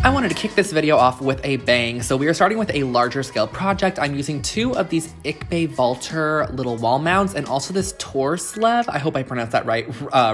I wanted to kick this video off with a bang. So we are starting with a larger scale project. I'm using two of these IKEA Valter little wall mounts and also this Torslev, I hope I pronounced that right,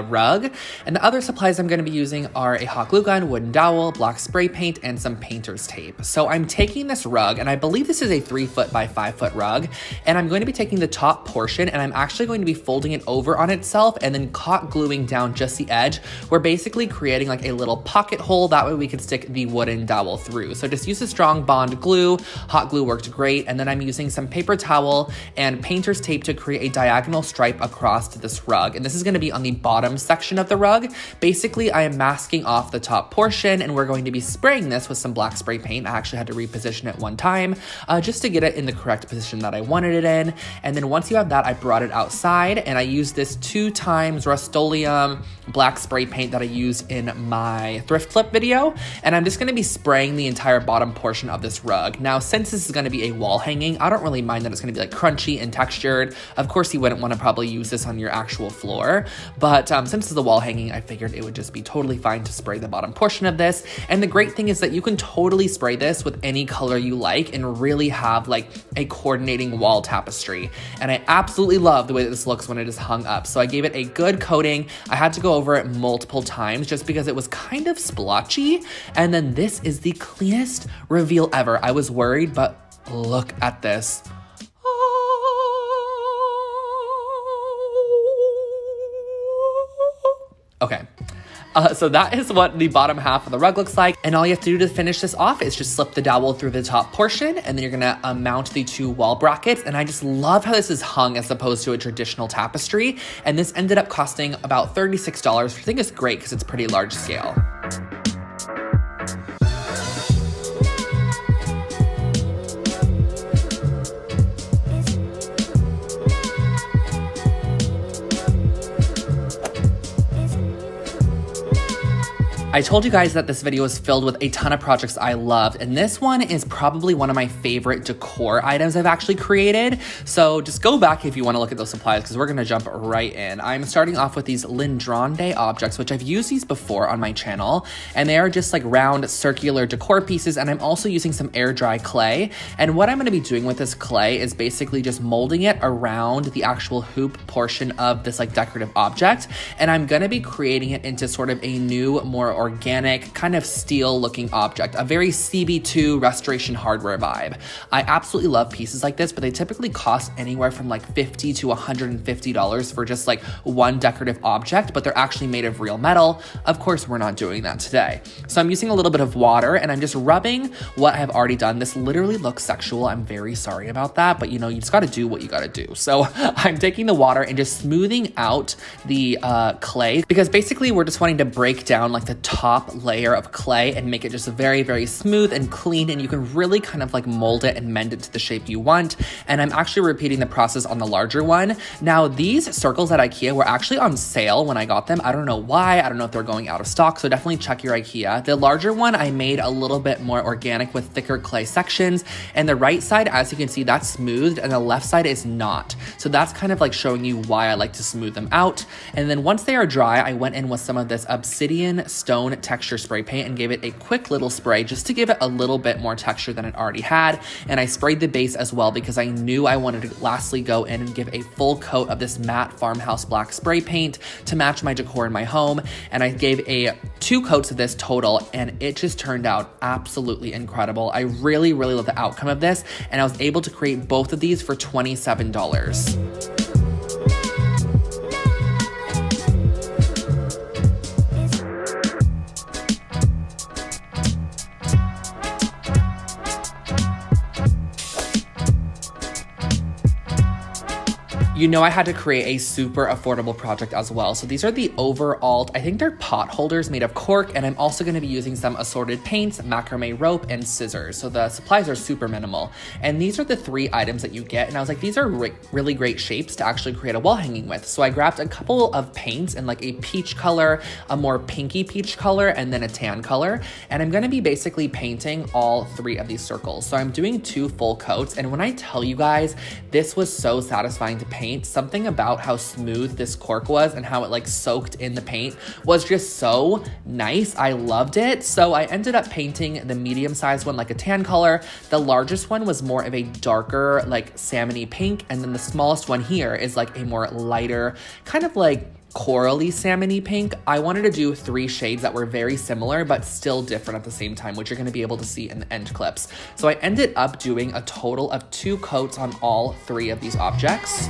rug. And the other supplies I'm going to be using are a hot glue gun, wooden dowel, black spray paint, and some painter's tape. So I'm taking this rug, and I believe this is a 3-foot by 5-foot rug, and I'm going to be taking the top portion and I'm actually going to be folding it over on itself and then hot gluing down just the edge. We're basically creating like a little pocket hole. That way we can stick the wooden dowel through. So just use a strong bond glue. Hot glue worked great. And then I'm using some paper towel and painter's tape to create a diagonal stripe across to this rug. And this is going to be on the bottom section of the rug. Basically, I am masking off the top portion and we're going to be spraying this with some black spray paint. I actually had to reposition it one time just to get it in the correct position that I wanted it in. And then once you have that, I brought it outside and I used this 2x Rust-Oleum black spray paint that I used in my thrift flip video. And I'm just going to be spraying the entire bottom portion of this rug. Now, since this is going to be a wall hanging, I don't really mind that it's going to be like crunchy and textured. Of course, you wouldn't want to probably use this on your actual floor, but since it's the wall hanging, I figured it would just be totally fine to spray the bottom portion of this. And the great thing is that you can totally spray this with any color you like and really have like a coordinating wall tapestry. And I absolutely love the way that this looks when it is hung up. So I gave it a good coating. I had to go over it multiple times just because it was kind of splotchy. And then this is the cleanest reveal ever. I was worried, but look at this. Okay. So that is what the bottom half of the rug looks like. And all you have to do to finish this off is just slip the dowel through the top portion, and then you're gonna mount the two wall brackets. And I just love how this is hung as opposed to a traditional tapestry. And this ended up costing about $36, which I think is great because it's pretty large scale. I told you guys that this video was filled with a ton of projects I loved, and this one is probably one of my favorite decor items I've actually created. So just go back if you want to look at those supplies because we're going to jump right in. I'm starting off with these Lindronde objects, which I've used these before on my channel, and they are just like round circular decor pieces, and I'm also using some air dry clay. And what I'm going to be doing with this clay is basically just molding it around the actual hoop portion of this like decorative object, and I'm going to be creating it into sort of a new, more organic, kind of steel looking object, a very CB2 restoration hardware vibe. I absolutely love pieces like this, but they typically cost anywhere from like $50 to $150 for just like one decorative object, but they're actually made of real metal. Of course, we're not doing that today. So I'm using a little bit of water and I'm just rubbing what I've already done. This literally looks sexual. I'm very sorry about that, but you know, you just got to do what you got to do. So I'm taking the water and just smoothing out the clay, because basically we're just wanting to break down like the top layer of clay and make it just very, very smooth and clean, and you can really kind of like mold it and mend it to the shape you want. And I'm actually repeating the process on the larger one. Now, these circles at IKEA were actually on sale when I got them. I don't know why. I don't know if they're going out of stock, so definitely check your IKEA. The larger one I made a little bit more organic with thicker clay sections, and the right side, as you can see, that's smoothed and the left side is not. So that's kind of like showing you why I like to smooth them out. And then once they are dry, I went in with some of this obsidian stone texture spray paint and gave it a quick little spray just to give it a little bit more texture than it already had. And I sprayed the base as well because I knew I wanted to lastly go in and give a full coat of this matte farmhouse black spray paint to match my decor in my home. And I gave 2 coats of this total, and it just turned out absolutely incredible. I really, really love the outcome of this, and I was able to create both of these for $27. You know, I had to create a super affordable project as well. So these are the overall, I think they're pot holders made of cork, and I'm also gonna be using some assorted paints, macrame rope, and scissors. So the supplies are super minimal. And these are the 3 items that you get. And I was like, these are really great shapes to actually create a wall hanging with. So I grabbed a couple of paints in like a peach color, a more pinky peach color, and then a tan color. And I'm gonna be basically painting all 3 of these circles. So I'm doing 2 full coats. And when I tell you guys, this was so satisfying to paint paint, something about how smooth this cork was and how it like soaked in the paint was just so nice. I loved it. So I ended up painting the medium-sized one like a tan color. The largest one was more of a darker like salmony pink, and then the smallest one here is like a more lighter kind of like corally salmony pink. I wanted to do 3 shades that were very similar but still different at the same time, which you're going to be able to see in the end clips. So I ended up doing a total of 2 coats on all 3 of these objects.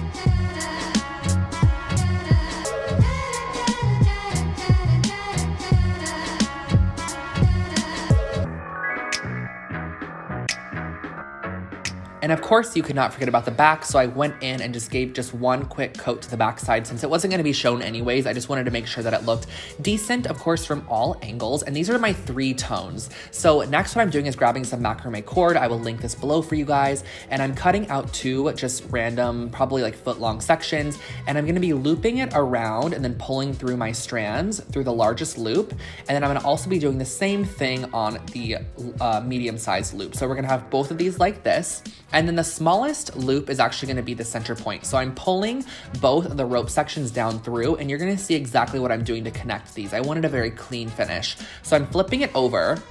And of course, you could not forget about the back, so I went in and just gave just 1 quick coat to the back side. Since it wasn't going to be shown anyways, I just wanted to make sure that it looked decent, of course, from all angles. And these are my 3 tones. So next what I'm doing is grabbing some macrame cord. I will link this below for you guys. And I'm cutting out 2 just random, probably like foot-long sections. And I'm going to be looping it around and then pulling through my strands through the largest loop. And then I'm going to also be doing the same thing on the medium-sized loop. So we're going to have both of these like this. And then the smallest loop is actually gonna be the center point. So I'm pulling both of the rope sections down through, and you're gonna see exactly what I'm doing to connect these. I wanted a very clean finish. So I'm flipping it over.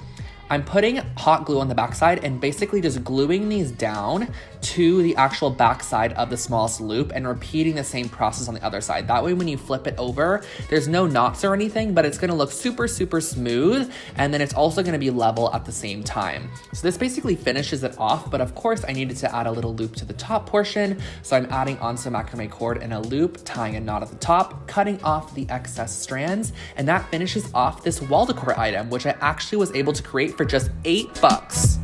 I'm putting hot glue on the backside and basically just gluing these down to the actual backside of the smallest loop and repeating the same process on the other side. That way, when you flip it over, there's no knots or anything, but it's gonna look super, super smooth. And then it's also gonna be level at the same time. So this basically finishes it off, but of course I needed to add a little loop to the top portion. So I'm adding on some macrame cord in a loop, tying a knot at the top, cutting off the excess strands, and that finishes off this wall decor item, which I actually was able to create for just $8.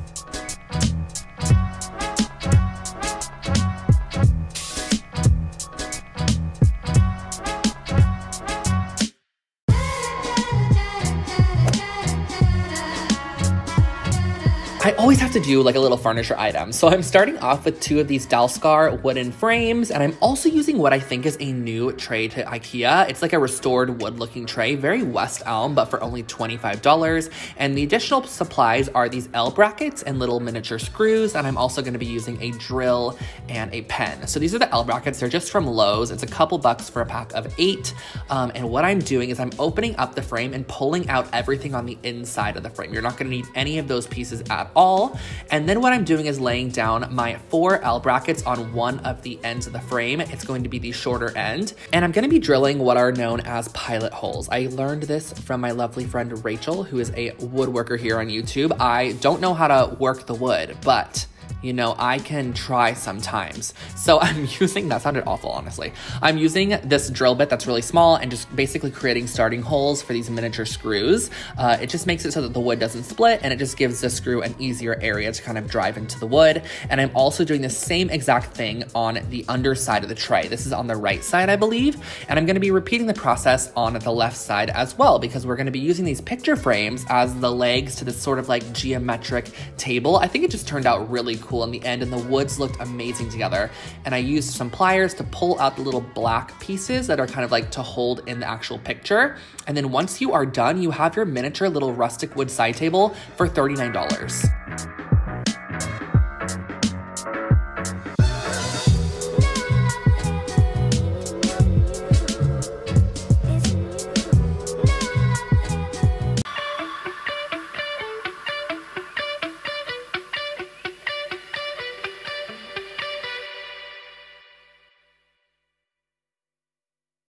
I always have to do like a little furniture item. So I'm starting off with 2 of these Dalskar wooden frames, and I'm also using what I think is a new tray to IKEA. It's like a restored wood looking tray, very West Elm, but for only $25. And the additional supplies are these L brackets and little miniature screws. And I'm also gonna be using a drill and a pen. So these are the L brackets, they're just from Lowe's. It's a couple bucks for a pack of 8. And what I'm doing is I'm opening up the frame and pulling out everything on the inside of the frame. You're not gonna need any of those pieces at all. And then what I'm doing is laying down my 4 L brackets on one of the ends of the frame. It's going to be the shorter end. And I'm gonna be drilling what are known as pilot holes. I learned this from my lovely friend Rachel, who is a woodworker here on YouTube. I don't know how to work the wood, but you know, I can try sometimes. So I'm using, that sounded awful, honestly. I'm using this drill bit that's really small and just basically creating starting holes for these miniature screws. It just makes it so that the wood doesn't split, and it just gives the screw an easier area to kind of drive into the wood. And I'm also doing the same exact thing on the underside of the tray. This is on the right side, I believe. And I'm gonna be repeating the process on the left side as well, because we're gonna be using these picture frames as the legs to this sort of like geometric table. I think it just turned out really cool in the end, and the woods looked amazing together. And I used some pliers to pull out the little black pieces that are kind of like to hold in the actual picture. And then once you are done, you have your miniature little rustic wood side table for $39.